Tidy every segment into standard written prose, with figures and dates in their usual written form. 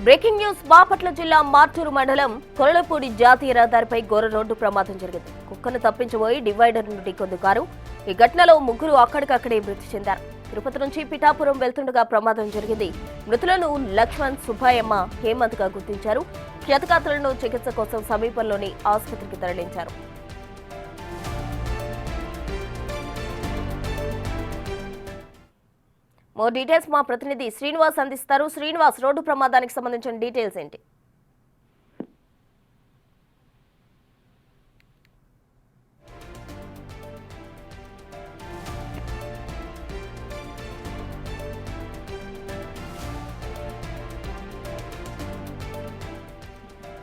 Breaking news Bapatla జిల్లా మార్టూరు మండలం కొరలపూడి జాతీయ రహదారిపై ఘోర రోడ్డు ప్రమాదం జరిగింది. కుక్కను తప్పించబోయి డివైడర్ నుండి ఢీకొంది కారు. ఈ ఘటనలో ముగ్గురు అక్కడికక్కడే మృతి చెందారు. తిరుపతి నుంచి పిఠాపురం వెళ్తుండగా ప్రమాదం జరిగింది. మృతులను లక్ష్మణ్, సుబ్బాయమ్మ, హేమంత్ గా గుర్తించారు. క్షతగాత్రులను చికిత్స కోసం సమీపంలోని ఆసుపత్రికి తరలించారు. మోర్ డీటెయిల్స్ మా ప్రతినిధి శ్రీనివాస్ అందిస్తారు. శ్రీనివాస్, రోడ్డు ప్రమాదానికి సంబంధించిన డీటెయిల్స్ ఏంటి?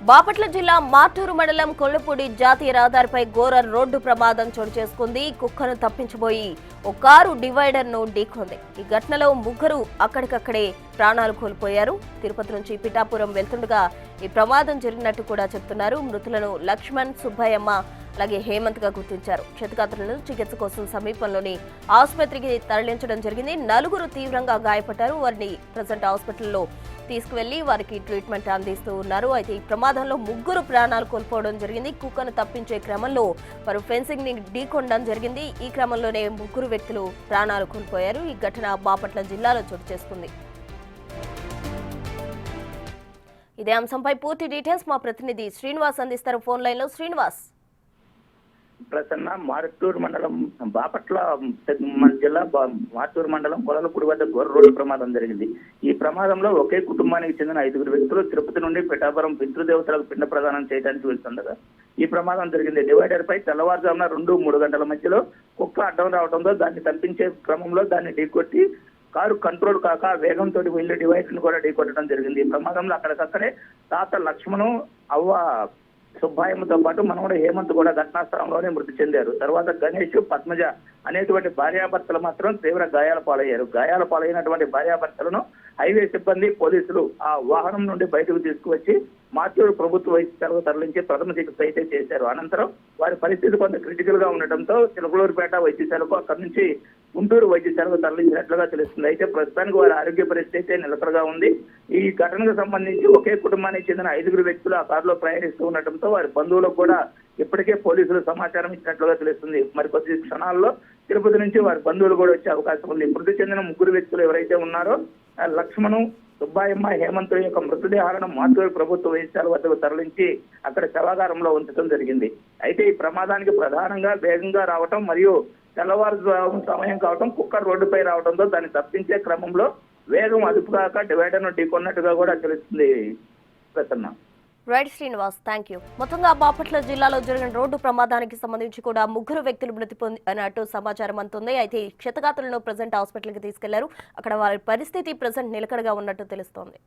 బాపట్ల జిల్లా మార్టూరు మండలం కొల్లపూడి జాతీయ రహదారిపై ఘోర రోడ్డు ప్రమాదం చోటు చేసుకుంది. కుక్కను తప్పించబోయి ఓ కారు డివైడర్ ను ఢీకొంది. ఈ ఘటనలో ముగ్గురు అక్కడికక్కడే ప్రాణాలు కోల్పోయారు. తిరుపతి నుంచి పిఠాపురం వెళ్తుండగా ఈ ప్రమాదం జరిగినట్టు కూడా చెప్తున్నారు. మృతులను లక్ష్మణ్, సుబ్బయ్యమ్మ, అలాగే హేమంత్ గా గుర్తించారు. క్షతగాత్రులను చికిత్స కోసం సమీపంలోని ఆసుపత్రికి తరలించడం జరిగింది. నలుగురు తీవ్రంగా గాయపడ్డారు. వారిని ప్రజెంట్ హాస్పిటల్లో తీసుకువెళ్లి వారికి ట్రీట్మెంట్ అందిస్తూ ఉన్నారు. అయితే ఈ ప్రమాదంలో ముగ్గురు ప్రాణాలు కోల్పోవడం జరిగింది. కుక్కను తప్పించే క్రమంలో వారు ఫెన్సింగ్ ని ఢీకొనడం జరిగింది. ఈ క్రమంలోనే ముగ్గురు వ్యక్తులు ప్రాణాలు కోల్పోయారు. ఈ ఘటన బాపట్ల జిల్లాలో చోటు చేసుకుంది. ఇదే అంశంపై పూర్తి డీటెయిల్స్ మా ప్రతినిధి శ్రీనివాస్ అందిస్తారు ఫోన్ లైన్ లో. శ్రీనివాస్, ప్రసన్న మార్టూరు మండలం బాపట్ల జిల్లా మార్టూరు మండలం కొలలపూడి వద్ద ఘోర రోడ్డు ప్రమాదం జరిగింది. ఈ ప్రమాదంలో ఒకే కుటుంబానికి చెందిన 5 వ్యక్తులు తిరుపతి నుండి పిఠాపురం పితృదేవతలకు పిండ ప్రదానం చేయడానికి వెళ్తుండగా ఈ ప్రమాదం జరిగింది. డివైడర్ పై తెల్లవారుజామున 2-3 గంటల మధ్యలో కుక్క అడ్డం రావడంతో దాన్ని తప్పించే క్రమంలో దాన్ని ఢీకొట్టి కారు కంట్రోల్ కాక వేగంతో వెళ్లి డివైడర్ ను కూడా ఢీకొట్టడం జరిగింది. ఈ ప్రమాదంలో అక్కడికక్కడే తాత లక్ష్మణు, అవ్వ సుబ్బాయమ్మతో పాటు మనవడు హేమంత్ కూడా ఘటనా స్థలంలోనే మృతి చెందారు. తర్వాత గణేష్, పద్మజ అనేటువంటి భార్యాభర్తలు మాత్రం తీవ్ర గాయాల పాలయ్యారు. గాయాల పాలైనటువంటి భార్యాభర్తలను హైవే సిబ్బంది, పోలీసులు ఆ వాహనం నుండి బయటకు తీసుకువచ్చి మార్టూరు ప్రభుత్వ వైద్యశాలకు తరలించి ప్రథమ చికిత్స అయితే చేశారు. అనంతరం వారి పరిస్థితి కొంత క్రిటికల్ గా ఉండటంతో చిలకలూరుపేట వైద్యశాలకు, అక్కడి నుంచి గుంటూరు వైద్యశాలకు తరలించినట్లుగా తెలుస్తుంది. అయితే ప్రస్తుతానికి వారి ఆరోగ్య పరిస్థితి అయితే నిలకడగా ఉంది. ఈ ఘటనకు సంబంధించి ఒకే కుటుంబానికి చెందిన 5 వ్యక్తులు ఆ కారులో ప్రయాణిస్తూ ఉండటంతో వారి బంధువులకు కూడా ఇప్పటికే పోలీసులు సమాచారం ఇచ్చినట్లుగా తెలుస్తుంది. మరి కొద్ది క్షణాల్లో తిరుపతి నుంచి వారి బంధువులు కూడా వచ్చే అవకాశం ఉంది. మృతి చెందిన 3 వ్యక్తులు ఎవరైతే ఉన్నారో లక్ష్మణు, సుబ్బాయమ్మ, హేమంత్ యొక్క మృతదేహాలను మార్టూరు ప్రభుత్వ వైద్యశాల వద్దకు తరలించి అక్కడ శవాగారంలో ఉంచడం జరిగింది. అయితే ఈ ప్రమాదానికి ప్రధానంగా వేగంగా రావటం మరియు తెల్లవారు సమయం కావటం, కుక్క రోడ్డుపై రావడంతో దాన్ని తప్పించే క్రమంలో వేగం అదుపు కాక డివైడర్ ను ఢీకొన్నట్టుగా కూడా తెలుస్తుంది. Prasanna. Right Srinivas, thank you. మొత్తంగా బాపట్ల జిల్లాలో జరిగిన రోడ్డు ప్రమాదానికి సంబంధించి కూడా 3 వ్యక్తులు మృతి పొందినట్టు సమాచారం అందుతుంది. అయితే క్షతగాత్రులను ప్రజెంట్ హాస్పిటల్కి తీసుకెళ్లారు. అక్కడ వారి పరిస్థితి ప్రజెంట్ నిలకడగా ఉన్నట్టు తెలుస్తోంది.